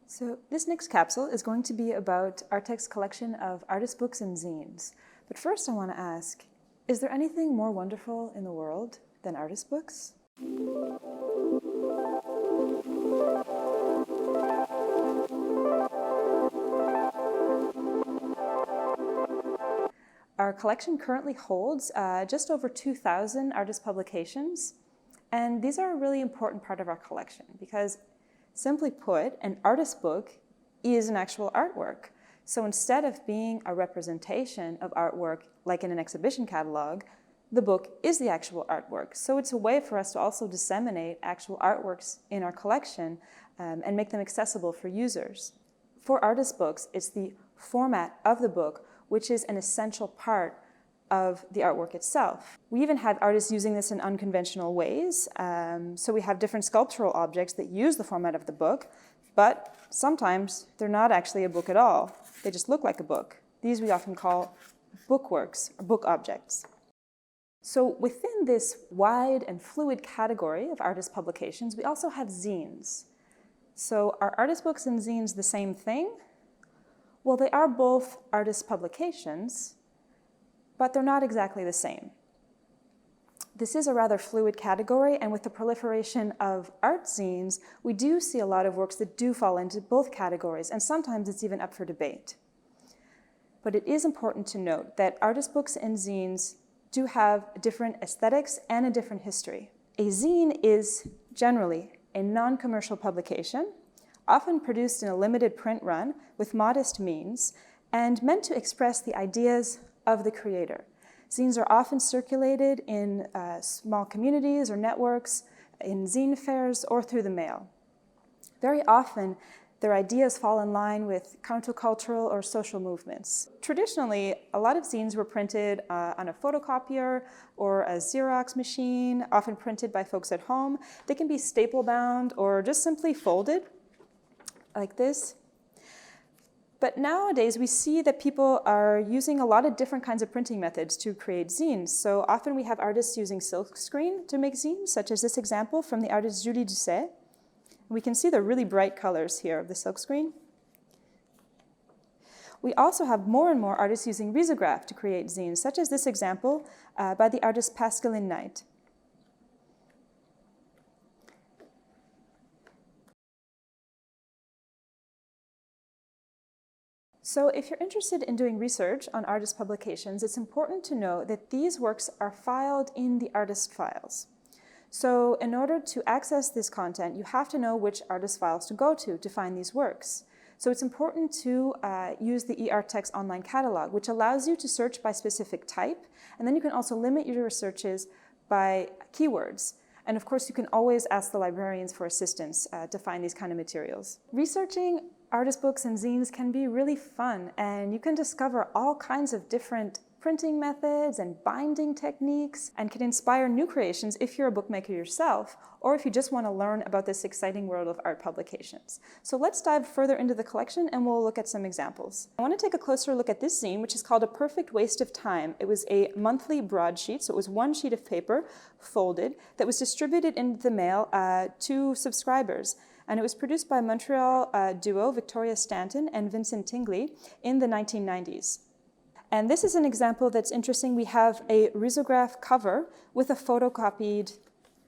So this next capsule is going to be about Artexte's collection of artist books and zines. But first I want to ask, is there anything more wonderful in the world than artist books? Our collection currently holds just over 2,000 artist publications, and these are a really important part of our collection because, simply put, an artist book is an actual artwork. So instead of being a representation of artwork like in an exhibition catalog, the book is the actual artwork. So it's a way for us to also disseminate actual artworks in our collection and make them accessible for users. For artist books, it's the format of the book which is an essential part of the artwork itself. We even have artists using this in unconventional ways. So we have different sculptural objects that use the format of the book, but sometimes they're not actually a book at all. They just look like a book. These we often call bookworks or book objects. So within this wide and fluid category of artist publications, we also have zines. So are artist books and zines the same thing? Well, they are both artist publications, but they're not exactly the same. This is a rather fluid category, and with the proliferation of art zines, we do see a lot of works that do fall into both categories, and sometimes it's even up for debate. But it is important to note that artist books and zines do have different aesthetics and a different history. A zine is generally a non-commercial publication, often produced in a limited print run with modest means, and meant to express the ideas of the creator. Zines are often circulated in small communities or networks, in zine fairs, or through the mail. Very often, their ideas fall in line with countercultural or social movements. Traditionally, a lot of zines were printed on a photocopier or a Xerox machine, often printed by folks at home. They can be staple-bound or just simply folded, like this. But nowadays, we see that people are using a lot of different kinds of printing methods to create zines. So often we have artists using silkscreen to make zines, such as this example from the artist Julie Doucet. We can see the really bright colors here of the silkscreen. We also have more and more artists using risograph to create zines, such as this example by the artist Pascaline Knight. So if you're interested in doing research on artist publications, it's important to know that these works are filed in the artist files. So in order to access this content, you have to know which artist files to go to find these works. So it's important to use the eArtText online catalog, which allows you to search by specific type, and then you can also limit your searches by keywords. And of course, you can always ask the librarians for assistance to find these kind of materials. Researching artist books and zines can be really fun, and you can discover all kinds of different printing methods and binding techniques, and can inspire new creations if you're a bookmaker yourself, or if you just want to learn about this exciting world of art publications. So let's dive further into the collection and we'll look at some examples. I want to take a closer look at this zine, which is called A Perfect Waste of Time. It was a monthly broadsheet, so it was one sheet of paper folded that was distributed in the mail to subscribers. And it was produced by Montreal duo Victoria Stanton and Vincent Tingley in the 1990s. And this is an example that's interesting. We have a risograph cover with a photocopied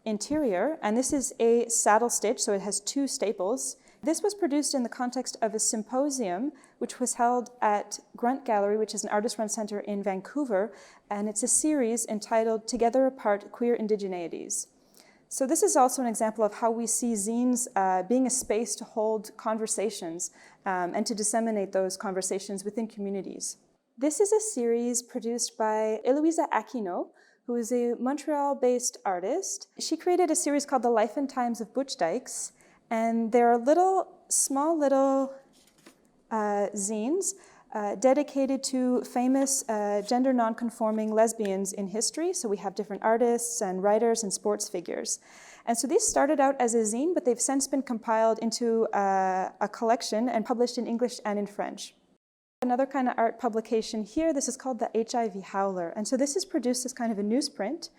interior, and this is a saddle stitch, so it has two staples. This was produced in the context of a symposium, which was held at Grunt Gallery, which is an artist-run center in Vancouver, and it's a series entitled Together Apart, Queer Indigeneities. So this is also an example of how we see zines being a space to hold conversations and to disseminate those conversations within communities. This is a series produced by Eloisa Aquino, who is a Montreal-based artist. She created a series called The Life and Times of Butchdykes, and they're small little zines dedicated to famous gender non-conforming lesbians in history. So we have different artists and writers and sports figures. And so these started out as a zine, but they've since been compiled into a collection and published in English and in French. Another kind of art publication here, this is called the HIV Howler. And so this is produced as kind of a newsprint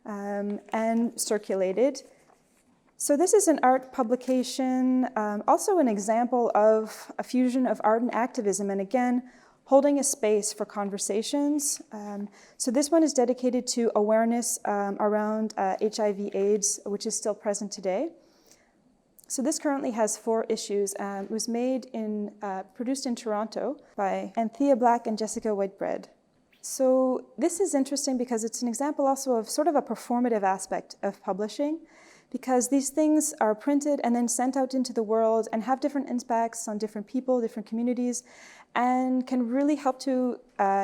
and circulated. So this is an art publication, also an example of a fusion of art and activism, and again, holding a space for conversations. So this one is dedicated to awareness around HIV/AIDS, which is still present today. So this currently has 4 issues. It was produced in Toronto by Anthea Black and Jessica Whitebread. So this is interesting because it's an example also of sort of a performative aspect of publishing, because these things are printed and then sent out into the world and have different impacts on different people, different communities, and can really help to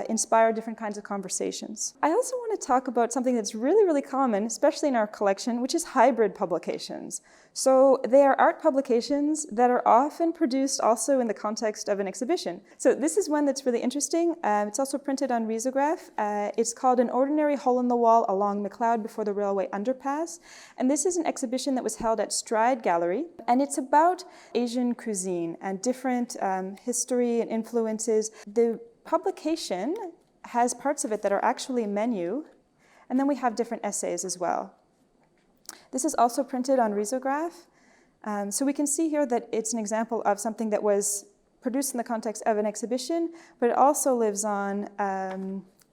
inspire different kinds of conversations. I also want to talk about something that's really, really common, especially in our collection, which is hybrid publications. So they are art publications that are often produced also in the context of an exhibition. So this is one that's really interesting. It's also printed on risograph. It's called An Ordinary Hole in the Wall Along McLeod Before the Railway Underpass. And this is an exhibition that was held at Stride Gallery. And it's about Asian cuisine and different history and influences. The publication has parts of it that are actually a menu. And then we have different essays as well. This is also printed on risograph. So we can see here that it's an example of something that was produced in the context of an exhibition, but it also lives on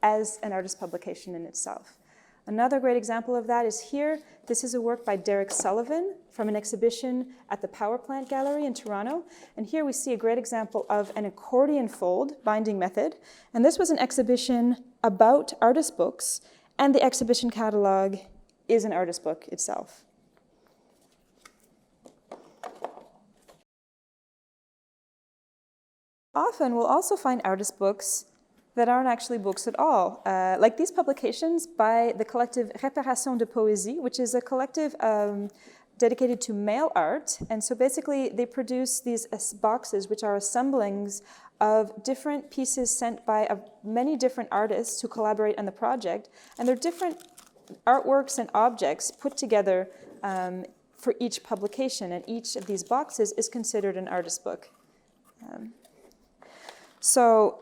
as an artist publication in itself. Another great example of that is here. This is a work by Derek Sullivan from an exhibition at the Power Plant Gallery in Toronto. And here we see a great example of an accordion fold binding method. And this was an exhibition about artist books, and the exhibition catalog is an artist book itself. Often we'll also find artist books that aren't actually books at all, like these publications by the collective Réparation de Poésie, which is a collective dedicated to mail art. And so basically they produce these boxes, which are assemblings of different pieces sent by many different artists who collaborate on the project. And they're different artworks and objects put together for each publication, and each of these boxes is considered an artist book. So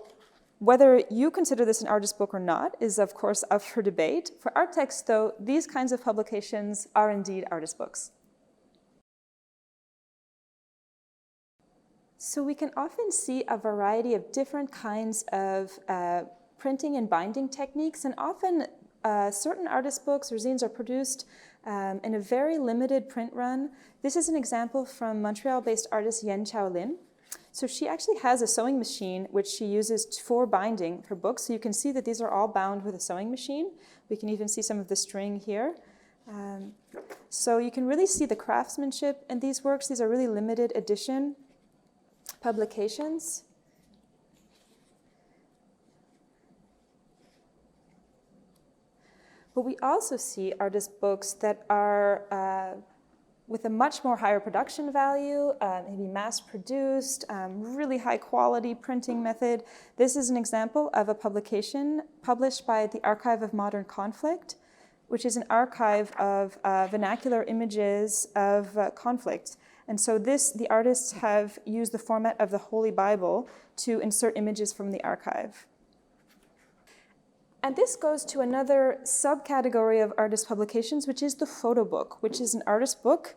whether you consider this an artist book or not is, of course, up for debate. For artexte, though, these kinds of publications are indeed artist books. So we can often see a variety of different kinds of printing and binding techniques, and often certain artist books or zines are produced in a very limited print run. This is an example from Montreal-based artist Yen Chao Lin. So she actually has a sewing machine which she uses for binding her books. So you can see that these are all bound with a sewing machine. We can even see some of the string here. So you can really see the craftsmanship in these works. These are really limited edition publications. But we also see artist books that are with a much more higher production value, maybe mass-produced, really high-quality printing method. This is an example of a publication published by the Archive of Modern Conflict, which is an archive of vernacular images of conflict. And so the artists have used the format of the Holy Bible to insert images from the archive. And this goes to another subcategory of artist publications, which is the photo book, which is an artist book,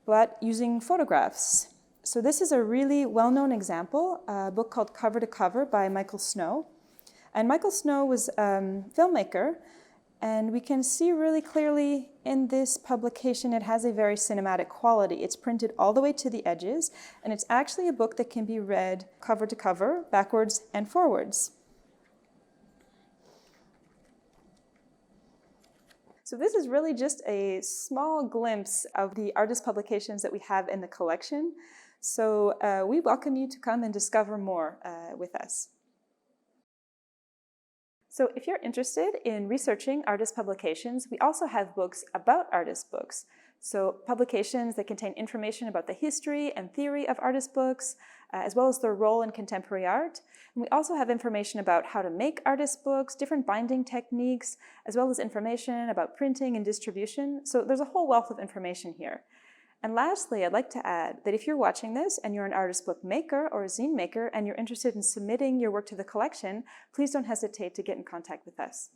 but using photographs. So this is a really well-known example, a book called Cover to Cover by Michael Snow. And Michael Snow was a filmmaker, and we can see really clearly in this publication it has a very cinematic quality. It's printed all the way to the edges, and it's actually a book that can be read cover to cover, backwards and forwards. So this is really just a small glimpse of the artist publications that we have in the collection. So we welcome you to come and discover more with us. So if you're interested in researching artist publications, we also have books about artist books. So publications that contain information about the history and theory of artist books, as well as their role in contemporary art. And we also have information about how to make artist books, different binding techniques, as well as information about printing and distribution. So there's a whole wealth of information here. And lastly, I'd like to add that if you're watching this and you're an artist book maker or a zine maker and you're interested in submitting your work to the collection, please don't hesitate to get in contact with us.